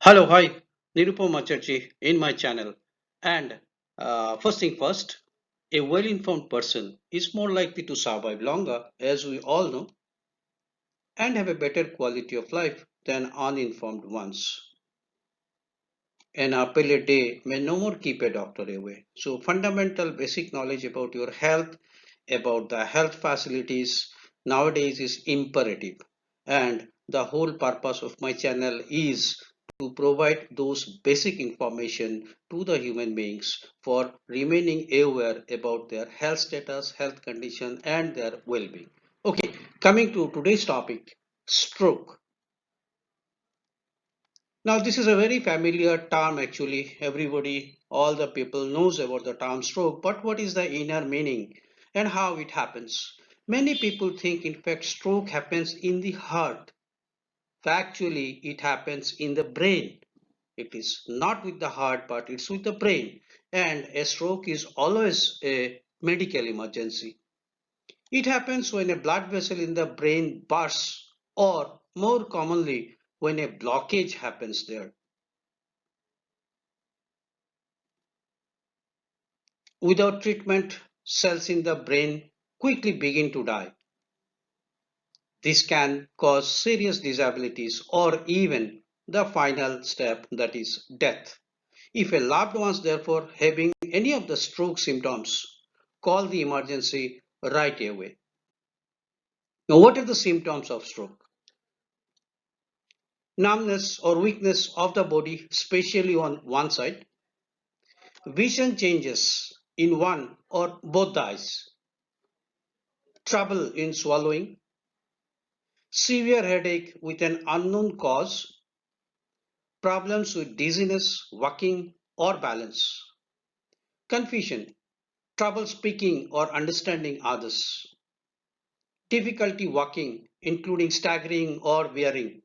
Hello, hi, Nirupama Chatterjee in my channel. And first thing first, a well informed person is more likely to survive longer, as we all know, and have a better quality of life than uninformed ones. An apple a day may no more keep a doctor away. So, fundamental basic knowledge about your health, about the health facilities nowadays is imperative. And the whole purpose of my channel is to provide those basic information to the human beings for remaining aware about their health status, health condition, and their well being. Okay, coming to today's topic, stroke. Now, this is a very familiar term actually. Everybody, all the people knows about the term stroke, but what is the inner meaning and how it happens? Many people think in fact stroke happens in the heart. Factually, it happens in the brain. It is not with the heart, but it's with the brain. And a stroke is always a medical emergency. It happens when a blood vessel in the brain bursts, or more commonly, when a blockage happens there. Without treatment, cells in the brain quickly begin to die. This can cause serious disabilities or even the final step, that is death. If a loved one is therefore having any of the stroke symptoms, call the emergency right away. Now, what are the symptoms of stroke? Numbness or weakness of the body, especially on one side, vision changes in one or both the eyes, trouble in swallowing, severe headache with an unknown cause, problems with dizziness, walking, or balance, confusion, trouble speaking or understanding others, difficulty walking, including staggering or wearing,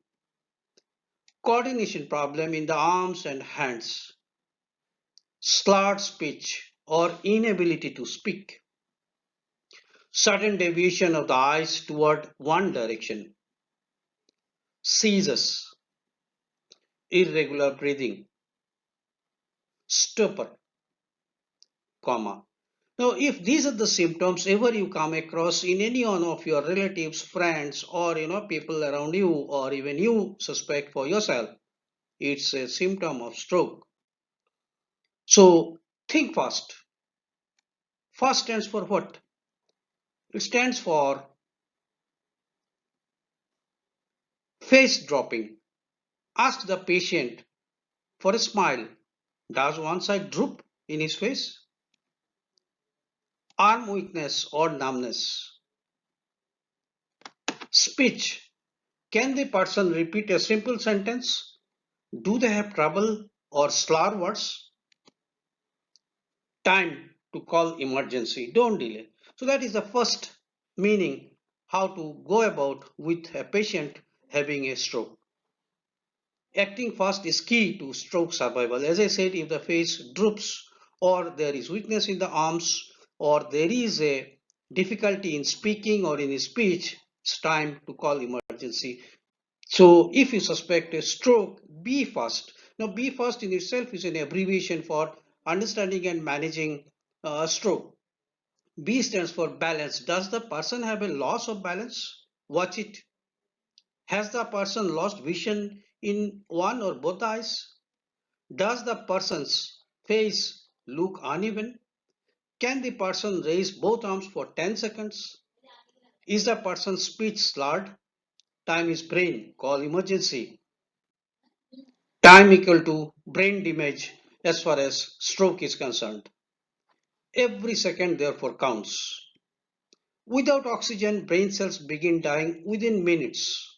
coordination problem in the arms and hands, slurred speech or inability to speak, sudden deviation of the eyes toward one direction, seizures, irregular breathing, stupor, coma. Now, if these are the symptoms ever you come across in any one of your relatives, friends, or people around you, or even you suspect for yourself, it's a symptom of stroke. So think fast. FAST stands for what? It stands for face dropping. Ask the patient for a smile. Does one side droop in his face? Arm weakness or numbness. Speech. Can the person repeat a simple sentence? Do they have trouble or slur words? Time to call emergency. Don't delay. So that is the first meaning how to go about with a patient having a stroke. Acting fast is key to stroke survival. As I said, if the face droops or there is weakness in the arms or there is a difficulty in speaking or in speech, it's time to call emergency. So if you suspect a stroke, be fast. Now, be fast in itself is an abbreviation for understanding and managing stroke. B stands for balance. Does the person have a loss of balance? Watch it. Has the person lost vision in one or both eyes? Does the person's face look uneven? Can the person raise both arms for 10 seconds? Is the person's speech slurred? Time is brain. Call emergency. Time equal to brain damage as far as stroke is concerned. Every second therefore counts. Without oxygen, brain cells begin dying within minutes.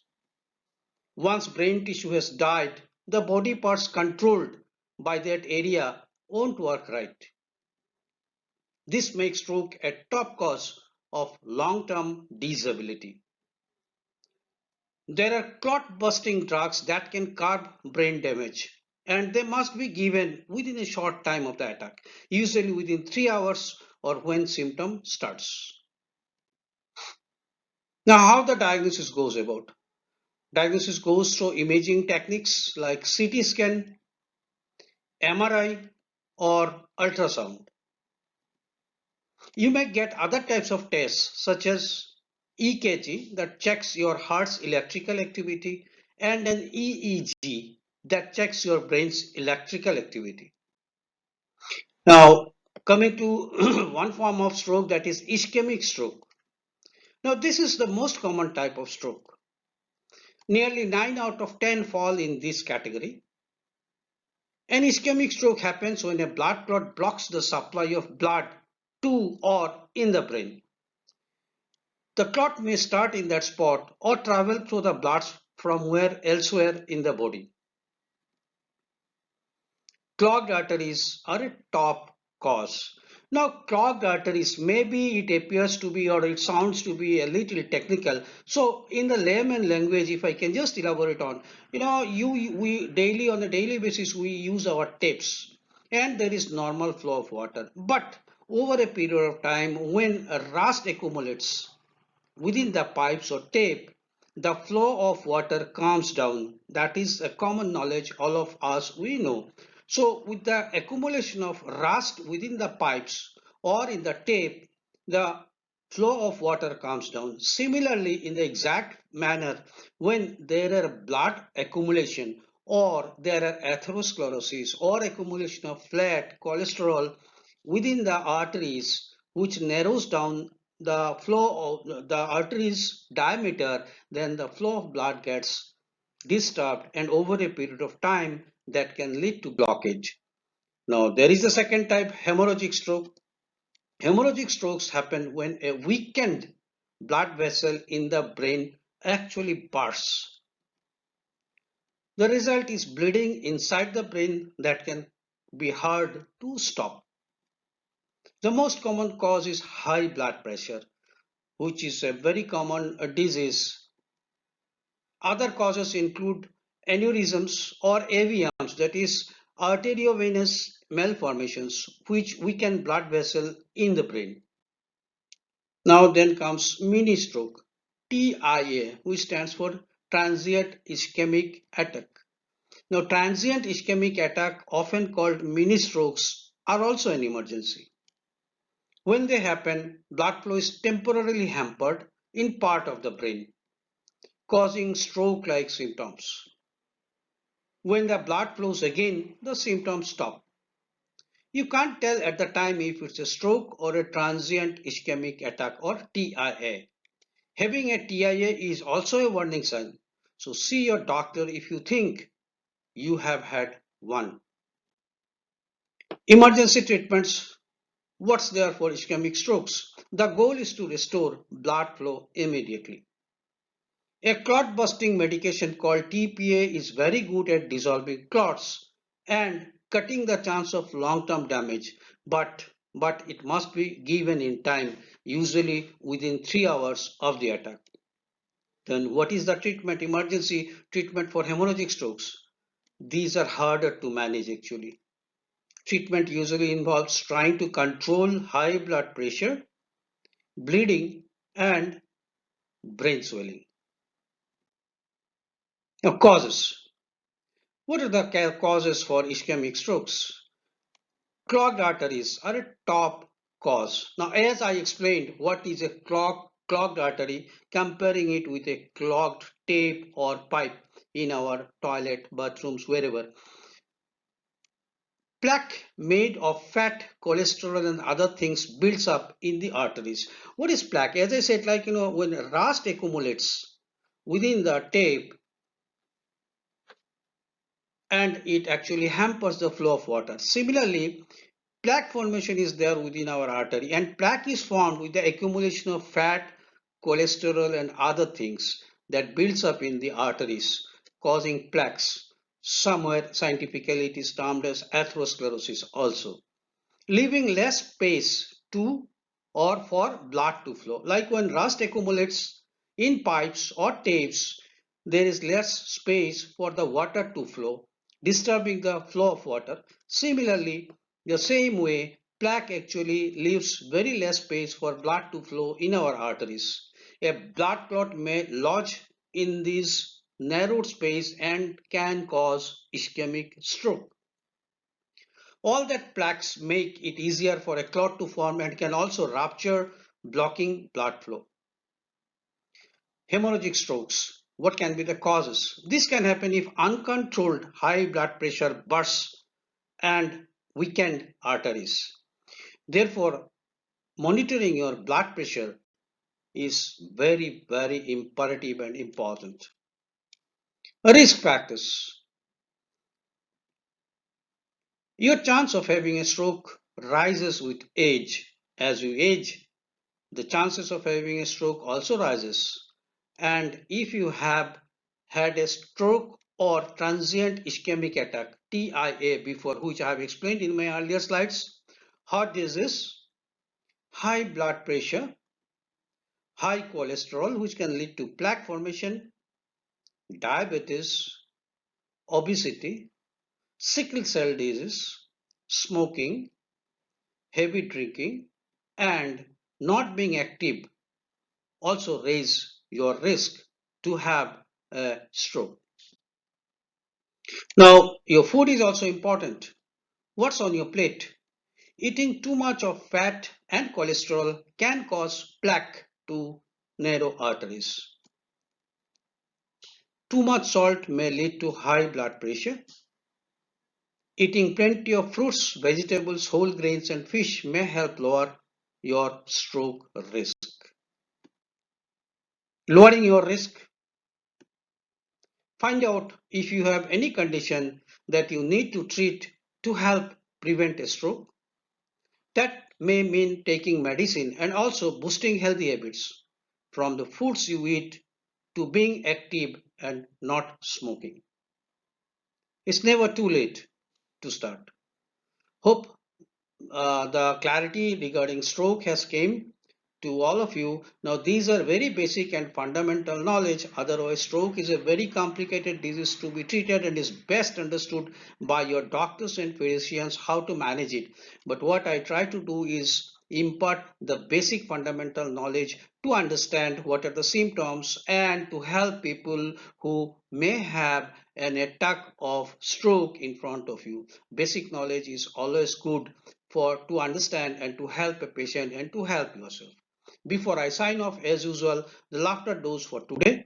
Once brain tissue has died, the body parts controlled by that area won't work right. This makes stroke a top cause of long-term disability. There are clot-busting drugs that can curb brain damage, and they must be given within a short time of the attack, usually within 3 hours or when symptom starts. Now, how the diagnosis goes about. Diagnosis goes through imaging techniques like CT scan, MRI, or ultrasound. You may get other types of tests such as EKG that checks your heart's electrical activity and an EEG that checks your brain's electrical activity. Now, coming to one form of stroke, that is ischemic stroke. Now, this is the most common type of stroke. Nearly 9 out of 10 fall in this category. An ischemic stroke happens when a blood clot blocks the supply of blood to or in the brain. The clot may start in that spot or travel through the blood from where elsewhere in the body. Clogged arteries are a top cause. Now, clogged arteries, maybe it appears to be or it sounds to be a little technical. So, in the layman language, if I can just elaborate on, we daily on a daily basis we use our taps, and there is normal flow of water. But over a period of time, when rust accumulates within the pipes or tape, the flow of water calms down. That is a common knowledge, all of us we know. So with the accumulation of rust within the pipes or in the tape, the flow of water calms down. Similarly, in the exact manner, when there are blood accumulation or there are atherosclerosis or accumulation of fat cholesterol within the arteries, which narrows down the flow of the arteries diameter, then the flow of blood gets disturbed, and over a period of time that can lead to blockage. Now there is the second type, hemorrhagic stroke. Hemorrhagic strokes happen when a weakened blood vessel in the brain actually bursts. The result is bleeding inside the brain that can be hard to stop. The most common cause is high blood pressure, which is a very common disease. Other causes include aneurysms or AVMs, that is arteriovenous malformations, which weaken blood vessel in the brain. Now then comes mini stroke, TIA, which stands for transient ischemic attack. Now transient ischemic attack, often called mini strokes, are also an emergency. When they happen, blood flow is temporarily hampered in part of the brain, causing stroke-like symptoms. When the blood flows again, the symptoms stop. You can't tell at the time if it's a stroke or a transient ischemic attack or TIA. Having a TIA is also a warning sign. So see your doctor if you think you have had one. Emergency treatments. What's there for ischemic strokes? The goal is to restore blood flow immediately. A clot busting medication called TPA is very good at dissolving clots and cutting the chance of long-term damage, but it must be given in time, usually within 3 hours of the attack. Then what is the treatment, emergency treatment for hemorrhagic strokes? These are harder to manage actually. Treatment usually involves trying to control high blood pressure, bleeding, and brain swelling. Now, causes. What are the causes for ischemic strokes? Clogged arteries are a top cause. Now, as I explained, what is a clogged artery, comparing it with a clogged tape or pipe in our toilet, bathrooms, wherever. Plaque made of fat, cholesterol, and other things builds up in the arteries. What is plaque? As I said, when rust accumulates within the tape, and it actually hampers the flow of water. Similarly, plaque formation is there within our artery, and plaque is formed with the accumulation of fat, cholesterol, and other things that builds up in the arteries, causing plaques. Somewhere scientifically it is termed as atherosclerosis also, leaving less space to or for blood to flow. Like when rust accumulates in pipes or tapes, there is less space for the water to flow, disturbing the flow of water. Similarly, the same way, plaque actually leaves very less space for blood to flow in our arteries. A blood clot may lodge in these narrowed space and can cause ischemic stroke. All that plaques make it easier for a clot to form and can also rupture, blocking blood flow. Hemorrhagic strokes. What can be the causes? This can happen if uncontrolled high blood pressure bursts and weakened arteries. Therefore, monitoring your blood pressure is very, very imperative and important. Risk factors. Your chance of having a stroke rises with age. As you age, the chances of having a stroke also rises. And if you have had a stroke or transient ischemic attack, TIA, before, which I have explained in my earlier slides, heart disease, high blood pressure, high cholesterol, which can lead to plaque formation, diabetes, obesity, sickle cell disease, smoking, heavy drinking, and not being active also raise your risk to have a stroke. Now, your food is also important. What's on your plate? Eating too much of fat and cholesterol can cause plaque to narrow arteries. Too much salt may lead to high blood pressure. Eating plenty of fruits, vegetables, whole grains, and fish may help lower your stroke risk. Lowering your risk. Find out if you have any condition that you need to treat to help prevent a stroke. That may mean taking medicine and also boosting healthy habits, from the foods you eat to being active and not smoking. It's never too late to start. Hope the clarity regarding stroke has came to all of you. Now these are very basic and fundamental knowledge. Otherwise, stroke is a very complicated disease to be treated and is best understood by your doctors and physicians how to manage it. But what I try to do is impart the basic fundamental knowledge to understand what are the symptoms and to help people who may have an attack of stroke in front of you. Basic knowledge is always good for to understand and to help a patient and to help yourself. Before I sign off, as usual, the laughter dose for today.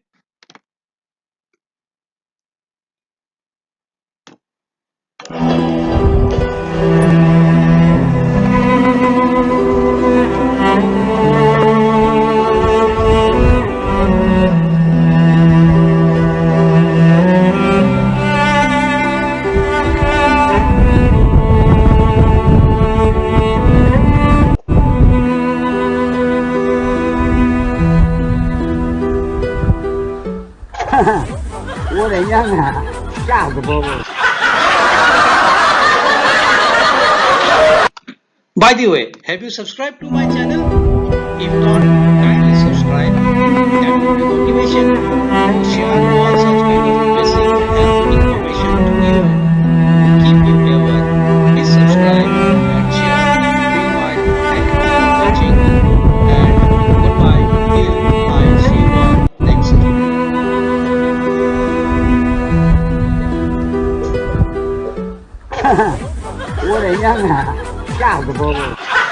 我的娘啊，吓死宝宝！ By the way, have you subscribed to my channel? If not, kindly subscribe. That will be motivation to share all such kind of basic health information to you. Keep you aware. Please subscribe and share. Meanwhile, thank you for watching and goodbye till I see you all next time. 我的娘啊，吓死宝宝！